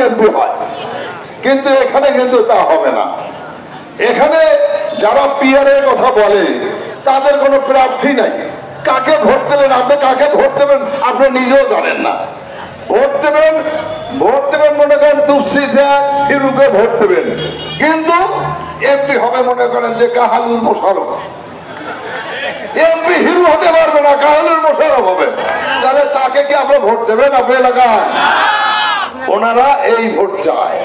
MP হয়, কিন্তু এখানে কিন্তু তা হবে না। এখানে যারা পিয়ার এর কথা বলে তাদের কোনো প্রার্থী নাই। কাকে ভোট দেবেন আপনি, কাকে ভোট দেবেন আপনি নিজেও জানেন না। ভোট দেবেন মনে করেন দুপসিজা হিরুকে ভোট দেবেন, কিন্তু এমপি হবে মনে করেন যে কাহালুর মোশাররফ। এমপি হিরু হতে পারবে না, কাহালুর মোশাররফ হবে। তাহলে তাকে কি আপনি ভোট দেবেন আপনি এলাকায়? ওনারা এই ভোট চায়।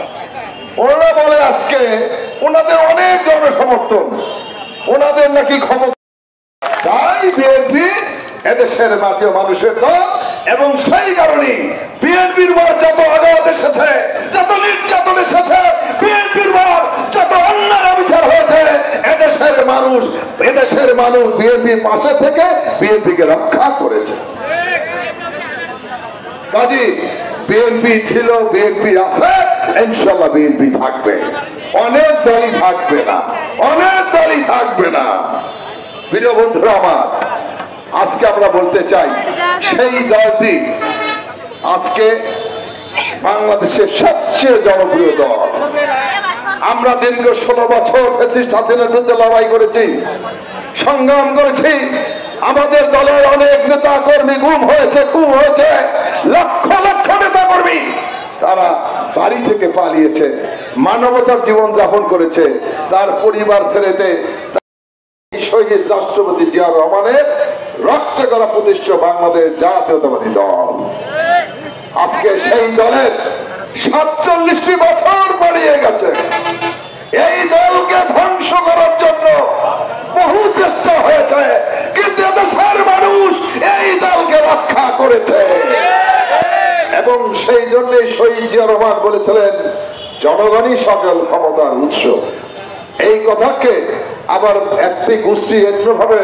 ওনারা বলে আজকে ওনাদের অনেক জনসমর্থন, ওনাদের নাকি ক্ষমতা। তাই বিএনপি এদেশের মাটি ও মানুষের দল, এবং সেই কারণে বিএনপির পর যত আঘাত এসেছে, যত নির্যাতন এসেছে, বিএনপির পর যত অন্যায় অবিচার হয়েছে, এদেশের মানুষ বিএনপির পাশে থেকে বিএনপিকে রক্ষা করেছে। কাজী বিএনপি ছিল, বিএনপি আছে, ইনশাআল্লাহ বিএনপি থাকবে। অনেক দলই থাকবে না, অনেক দলই থাকবে না। প্রিয় বন্ধুরা আমার, আজকে আমরা বলতে চাই সেই দলটি আজকে বাংলাদেশের সবচেয়ে জনপ্রিয় দল। আমরা দীর্ঘ 16 বছর ফ্যাসিস্ট হাসিনার বিরুদ্ধে লড়াই করেছি, সংগ্রাম করেছি। আমাদের দলের অনেক নেতা কর্মী গুম হয়েছে, খুন হয়েছে, লক্ষ লক্ষ নেতা কর্মী তারা বাড়ি থেকে পালিয়েছে, মানবতার জীবন যাপন করেছে। তার পরিবার ছেড়েতে শহীদ রাষ্ট্রপতি জিয়াউর রহমানের রক্তে গড়া প্রতিষ্ঠিত বাংলাদেশ জাতীয়তাবাদী দল। আজকে সেই দলের 47টি বছর পেরিয়ে গেছে। এই দলকে ধ্বংস করার জন্য বহু চেষ্টা হয়েছে, কিন্তু দেশের মানুষ এই দলকে রক্ষা করেছে। এবং সেই জন্যই শহীদ জিয়াউর রহমান বলেছিলেন, জনগণই সকল ক্ষমতার উৎস। এই কথাকে আবার একটি গোষ্ঠী এমনভাবে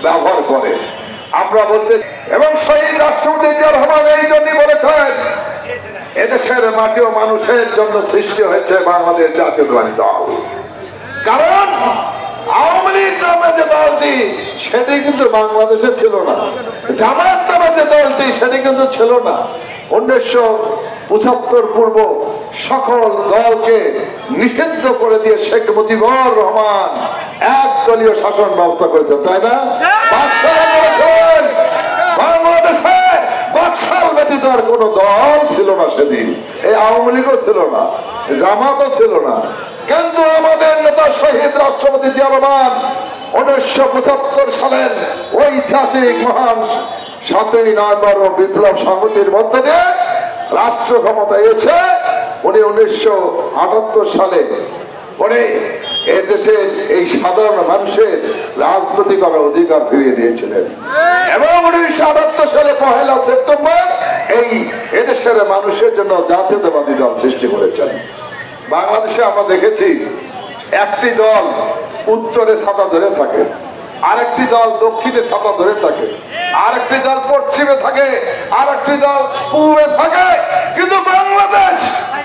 ব্যবহার করে। আমরা বলতে, এবং শহীদ রাষ্ট্রপতি জিয়াউর রহমান এই জন্যই বলেছেন, এদেশের মাটি ও মানুষের জন্য সৃষ্টি হয়েছে বাংলাদেশ জাতীয়তাবাদী দল। কারণ আওয়ামী লীগ নামে যে দলটি সেটি কিন্তু বাংলাদেশে ছিল না, জামায়াত নামে যে দলটি সেটি কিন্তু ছিল না। 1975 পূর্ব সকল দলকে নিষিদ্ধ করে দিয়ে শেখ মুজিবুর রহমান একদলীয় শাসন ব্যবস্থা করেছেন, তাই না? বাংলাদেশে বাকশাল ব্যতীত আর কোন দল ছিল না সেদিন। এই আওয়ামী লীগও ছিল না, জামাতও ছিল না। কিন্তু আমাদের নেতা শহীদ রাষ্ট্রপতি জিয়াউর রহমান 1975 সালের ঐতিহাসিক মহান 7ই নভেম্বর বিপ্লব সংহতির মধ্য দিয়ে রাষ্ট্র ক্ষমতায় এসে উনি 1978 সালে উনি এদেশের এই সাধারণ মানুষের রাজনীতি করার অধিকার ফিরিয়ে দিয়েছিলেন। এবং 1978 সালে 1 সেপ্টেম্বর এই এদেশের মানুষের জন্য জাতীয়তাবাদী দল সৃষ্টি করেছেন। বাংলাদেশে আমরা দেখেছি একটি দল উত্তরে ছাতা ধরে থাকে, আরেকটি দল দক্ষিণে ছাতা ধরে থাকে, আরেকটি দল পশ্চিমে থাকে, আরেকটি দল পূর্বে থাকে। কিন্তু বাংলাদেশ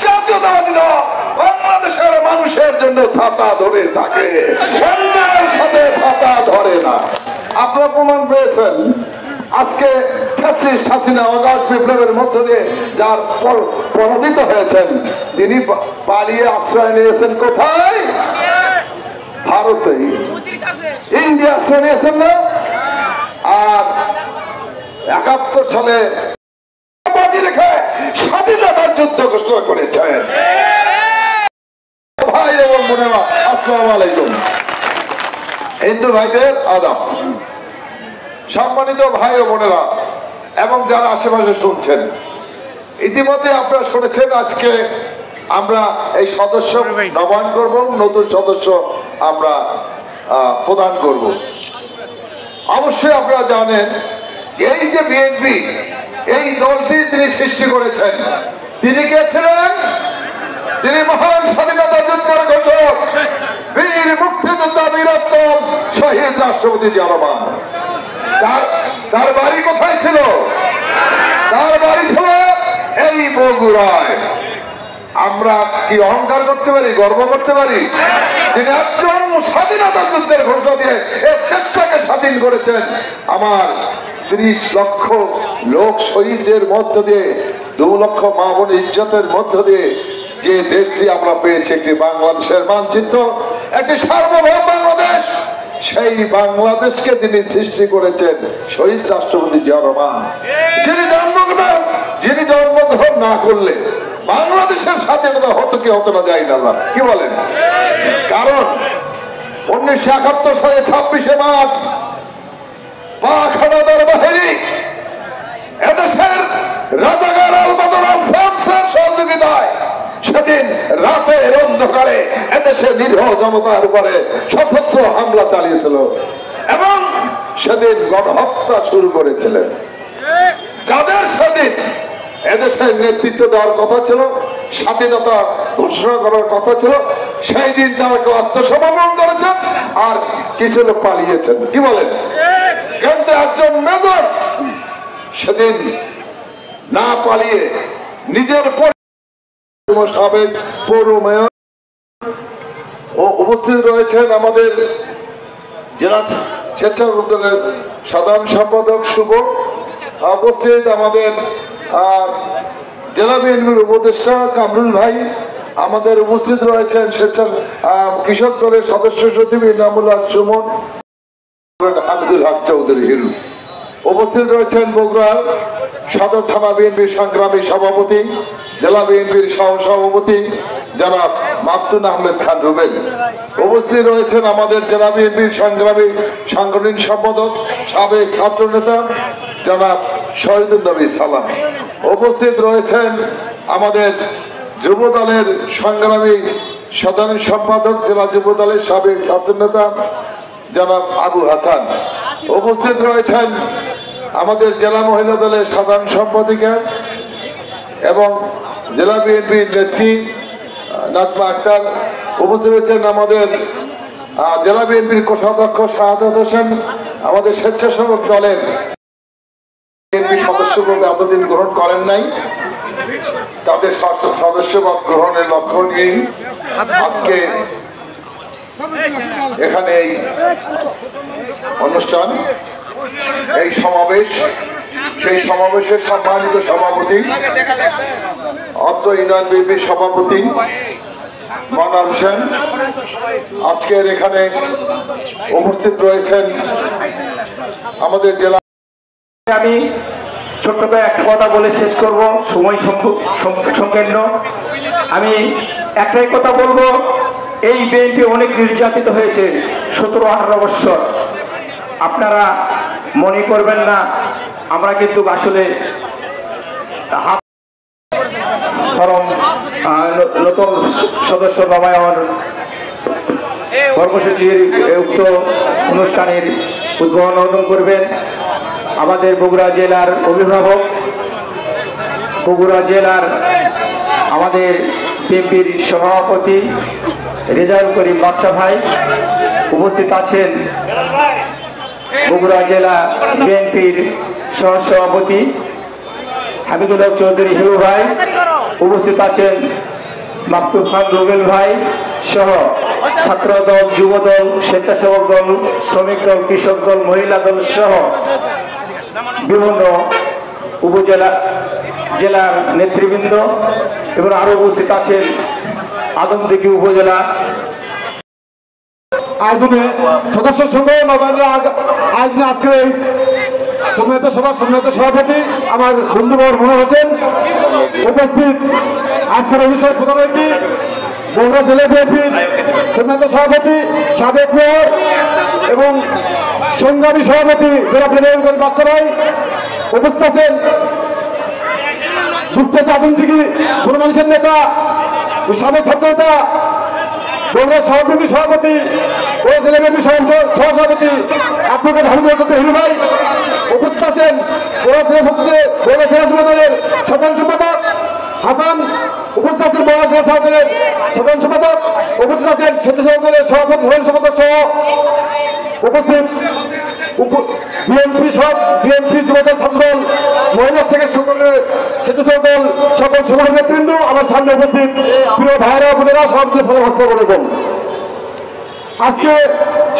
জাতীয়তাবাদী দল বাংলাদেশের মানুষের জন্য ছাতা ধরে থাকে, অন্যের সাথে ছাতা ধরে না। আপনারা প্রমাণ পেয়েছেন আজকে ফ্যাসিস্ট হাসিনা অগাধ বিপ্লবের মধ্য দিয়ে যার পরাজিত হয়েছেন, তিনি পালিয়ে আশ্রয় নিয়েছেন কোথায়? ভারতে, ইন্ডিয়া আশ্রয় নিয়েছেন না। আর 71 সালে বাজি রেখে স্বাধীনতার যুদ্ধ ঘোষণা করেছেন। ভাই এবং বোনেরা, আসসালামু আলাইকুম। হিন্দু ভাইদের আদাব, সম্মানিত ভাই ও বোনেরা এবং যারা আশেপাশে শুনছেন, ইতিমধ্যে আপনারা শুনেছেন আজকে আমরা এই সদস্য নবায়ন করব, নতুন সদস্য আমরা প্রদান করব। অবশ্যই আপনারা জানেন এই যে বিএনপি, এই দলটি তিনি সৃষ্টি করেছেন, তিনি কে ছিলেন? তিনি মহান স্বাধীনতা যুদ্ধের ঘোষক, বীর মুক্তিযোদ্ধা, বীরোত্তম শহীদ রাষ্ট্রপতি জিয়াউর রহমান। তার বাড়ি কোথায় ছিল? তার বাড়ি ছিল এই বগুড়ায়। আমরা কি অহংকার করতে পারি, গর্ব করতে পারি? যিনি একজন স্বাধীনতা যুদ্ধের ঘোষণা দিয়ে এই দেশটাকে স্বাধীন করেছেন। আমার 30 লক্ষ লোক শহীদের মধ্য দিয়ে, 2 লক্ষ মা বোন ইজ্জতের মধ্য দিয়ে যে দেশটি আমরা পেয়েছি একটি বাংলাদেশের মানচিত্র, একটি সার্বভৌম বাংলাদেশ, সেই বাংলাদেশকে তিনি সৃষ্টি করেছেন শহীদ রাষ্ট্রপতি জিয়া রহমান, যিনি জন্মগ্রহণ না করলে বাংলাদেশের স্বাধীনতা হতো কি হতো না যাই না, কি বলেন? কারণ 1971 সালে 26শে মার্চ পাক হানাদার বাহিনী এদেশের রাজাকার আল-বদর আল-শামসের সহযোগিতায় সেদিন রাতের অন্ধকারে এদেশের নিরীহ জনতার উপরে সশস্ত্র হামলা চালিয়েছিল এবং সেদিন গণহত্যা শুরু করেছিলেন। যাদের সেদিন এদেশের নেতৃত্ব দেওয়ার কথা ছিল, স্বাধীনতা ঘোষণা করার কথা ছিল, সেই দিন তারা কেউ আত্মসমর্পণ করেছেন আর কিছু লোক পালিয়েছেন, কি বলেন? কিন্তু একজন মেজর সেদিন না পালিয়ে নিজের সাবেক পৌর মেয়র উপস্থিত রয়েছেন, আমাদের জেলা স্বেচ্ছাসেবক দলের সাধারণ সম্পাদক শুভ উপস্থিত, আমাদের জেলা বিএনপির উপদেষ্টা কামরুল ভাই, আমাদের উপস্থিত রয়েছেন কৃষক দলের সদস্য সচিব ইনামুল হক সুমন, হামিদুল হক চৌধুরী হিরু, উপস্থিত রয়েছেন বগুড়া সদর থানা বিএনপির সংগ্রামী সভাপতি, জেলা বিএনপির সহ সভাপতি জনাব মাকতুন আহমেদ খান রুবেল, উপস্থিত রয়েছেন আমাদের জেলা বিএনপির সংগ্রামী সাংগঠনিক সম্পাদক সাবেক ছাত্র নেতা জনাব শহীদুল নবী সালাম, উপস্থিত রয়েছেন আমাদের যুব দলের সংগ্রামী সাধারণ সম্পাদক জেলা যুব দলের সাবেক ছাত্র নেতা জনাব আবু হাসান, উপস্থিত রয়েছেন আমাদের জেলা মহিলা দলের সাধারণ সম্পাদিকা এবং জেলা বিএনপির নেত্রী নাজমা আক্তার, উপস্থিত রয়েছেন আমাদের জেলা বিএনপির কোষাধ্যক্ষ শাহাদাত হোসেন, আমাদের স্বেচ্ছাসেবক দলের বিএনপি সদস্যপদ এতদিন গ্রহণ করেন নাই, তাদের সদস্যপদ গ্রহণের লক্ষ্য নিয়েই আজকে এখানে এই অনুষ্ঠান, এই সমাবেশ। সেই সমাবেশের সম্মানিত সভাপতি অত্র ইউনিয়ন বিএনপির সভাপতি মনোয়ার হোসেন আজকের এখানে উপস্থিত রয়েছেন। আমাদের জেলা আমি ছোট্ট করে একটা কথা বলে শেষ করব, সময় সংকীর্ণ। আমি একটাই কথা বলবো, এই বিএনপি অনেক নির্যাতিত হয়েছে 17-18 বৎসর। আপনারা মনে করবেন না, আমরা কিন্তু আসলে নতুন সদস্য নবায়ন কর্মসূচির উক্ত অনুষ্ঠানের উদ্বোধন করবেন আমাদের বগুড়া জেলার অভিভাবক, বগুড়া জেলার আমাদের বিএনপির সভাপতি রেজাউল করিম বাদশা ভাই, উপস্থিত আছেন বগুড়া জেলা বিএনপির সহসভাপতি হামিদুল হক চৌধুরী হিরু ভাই, উপস্থিত আছেন মাকতুম খান রুবেল ভাই সহ ছাত্র দল, যুব দল, স্বেচ্ছাসেবক দল, শ্রমিক দল, কৃষক দল, মহিলা দল সহ বিভিন্ন উপজেলা জেলার নেতৃবৃন্দ এবং আরো উপস্থিত আছেন আদমদিঘি উপজেলা আয়োজনে সদস্য সংঘ নবায়নের আয়োজনে আজকে এই সম্মানিত সভার সম্মানিত সভাপতি আমার বন্ধুবর মনে হচ্ছেন উপস্থিত। আজকের অনুষ্ঠানের প্রধান অতিথি বগুড়া জেলা বিএনপির সম্মানিত সভাপতি সাবেক মেয়র এবং সংগ্রামী সভাপতি জেলা রেজাউল বাচ্চা ভাই, উপস্থিত আছেন দুপচাচা আদমদিঘি গণমানুষের নেতা সাবেক ছাত্র নেতা বগুড়া সহবিএনপি সভাপতি ও জেলা বিএনপি সহসভাপতি আপনাদের হামিদুল হক হিরু ভাই, উপস্থিত আছেন বগুড়া জেলা যুব দলের সাধারণ সম্পাদক হাসান, উপস্থিত আছেন বগুড়া জেলা ছাত্র দলের সাধারণ সম্পাদক, উপস্থিত আছেন স্বেচ্ছাসেবক দলের সভাপতি সাধারণ সম্পাদক সহ উপস্থিত বিএনপি যুবদল ছাত্রদল মহিলা থেকে সকলের স্বেচ্ছাসেবক দল সকল সংগঠন নেতৃবৃন্দ, আমার সামনে উপস্থিত প্রিয় ভাইরা বোনেরা সবচেয়ে সাধারণ হস্তগণ, আজকে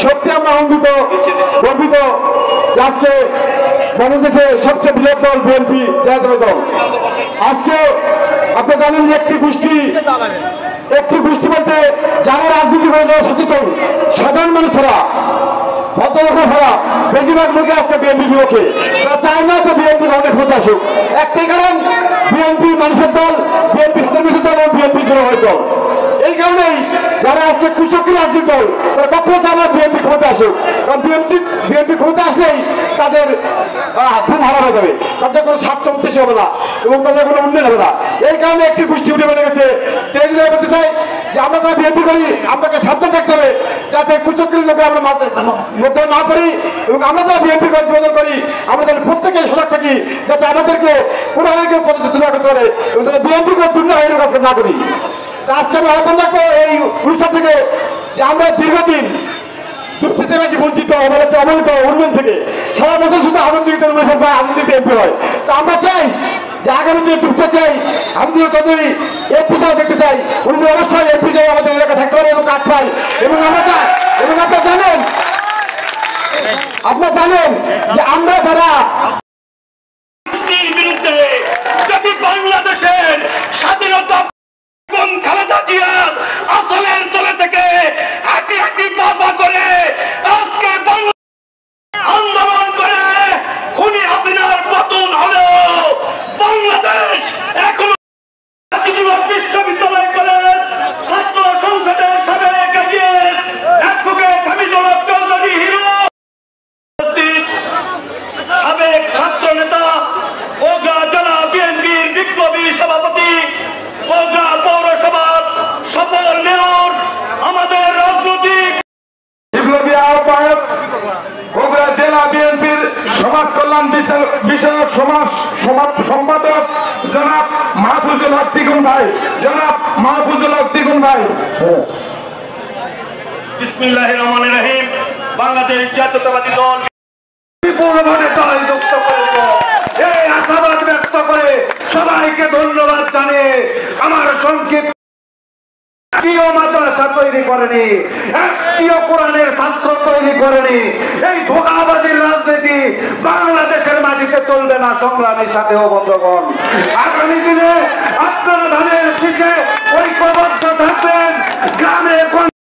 সত্যি আমরা আনন্দিত গর্বিত যে আজকে বাংলাদেশের সবচেয়ে বৃহৎ দল বিএনপি জাতীয় দল আজকে আপনি জানেন যে একটি গোষ্ঠী বলতে যারা রাজনীতি করে যারা সচেতন সাধারণ মানুষেরা ভদ্রলোকেরা বেশিরভাগ লোকে আসছে বিএনপি বিপক্ষে, তারা চায় না তো বিএনপি অনেক ক্ষমতা আসুক। একটাই কারণ, বিএনপি মানুষের দল, বিএনপি সাধারণ মানুষের দল এবং বিএনপি জনগণের দল। এই কারণেই যারা আসছে কৃষকের রাজনীতি দল তারা কখনো চায় না বিএনপি ক্ষমতা আসুক, কারণ বিএনপি ক্ষমতা আসলেই তাদের ঘুম হারা হয়ে যাবে, তাদের কোনো স্বার্থ উদ্দেশ্য হবে না এবং তাদের কোনো উন্নয়ন হবে না। এই কারণে একটি গোষ্ঠী উঠে বেড়ে গেছে। বলতে চাই যে আমরা যারা বিএনপি করি আপনাকে সাবধান থাকতে হবে যাতে কুচক্রীর লোকে আমরা মধ্যে না করি, এবং আমরা যারা বিএনপি যোগাযোগ করি আমরা যাতে প্রত্যেকে সজাগ থাকি যাতে আমাদেরকে কোনোভাবে কেউ পদচ্যুত না করতে পারে এবং যাতে বিএনপি করে দুর্নীতির কাছে না করি। আজকে আমি আহ্বান রাখবো এই অনুষ্ঠান থেকে যে আমরা দীর্ঘদিন দুঃস্থিতিবাসী বঞ্চিত অবহেলিত উন্নয়ন থেকে সারা বছর শুধু আনন্দিত অনুষ্ঠান হয়, আনন্দিত এমপি হয়। তো আমরা চাই যে আগামী দিনে ঢুকতে চাই আনন্দিত চৌধুরী এমপি সাহেব দেখতে চাই, উনি অবশ্যই এমপি সাহেব আমাদের এলাকা থাকতে পারে এবং কাজ পায়। এবং আপনারা জানেন যে আমরা যারা বিরুদ্ধে যদি বাংলাদেশের স্বাধীনতা খালেদা জিয়ার আসলের তলে থেকে হাঁটি হাঁটি পা করে আজকে আন্দোলন করে খুনি হাসিনার পতন হলেও বাংলাদেশ এখনো বিশ্ববিদ্যালয় কলেজ ছাত্র সংসদের সাবেক অ্যাডভোকেট হামিদুল্লাহ চৌধুরী হিরো, সাবেক ছাত্র নেতা বগুড়া জেলা বিএনপির বিপ্লবী সভাপতি, বগুড়া পৌরসভার সফল মেয়র, আমাদের রাজনৈতিক বিপ্লবী আহ্বায়ক, বগুড়া জেলা বিএনপির সমাজ কল্যাণ বিষয়ক সম্পাদক জনাব মাহফুজুল হক দ্বিগুণ ভাই। বিসমিল্লাহির রহমানির রহিম। বাংলাদেশ জাতীয়তাবাদী দল এই আশাবাদ ব্যক্ত করে সবাইকে ধন্যবাদ জানিয়ে আমার সংক্ষিপ্ত মাদ্রাসা তৈরি করেনি, একটিও কোরআনের ছাত্র তৈরি করেনি। এই ধোঁকাবাজির রাজনীতি বাংলাদেশের মাটিতে চলবে না। সংগ্রামের সাথে বন্ধুগণ, আগামী দিনে আপনারা ধানের শীষে ঐক্যবদ্ধ থাকবেন। গ্রামে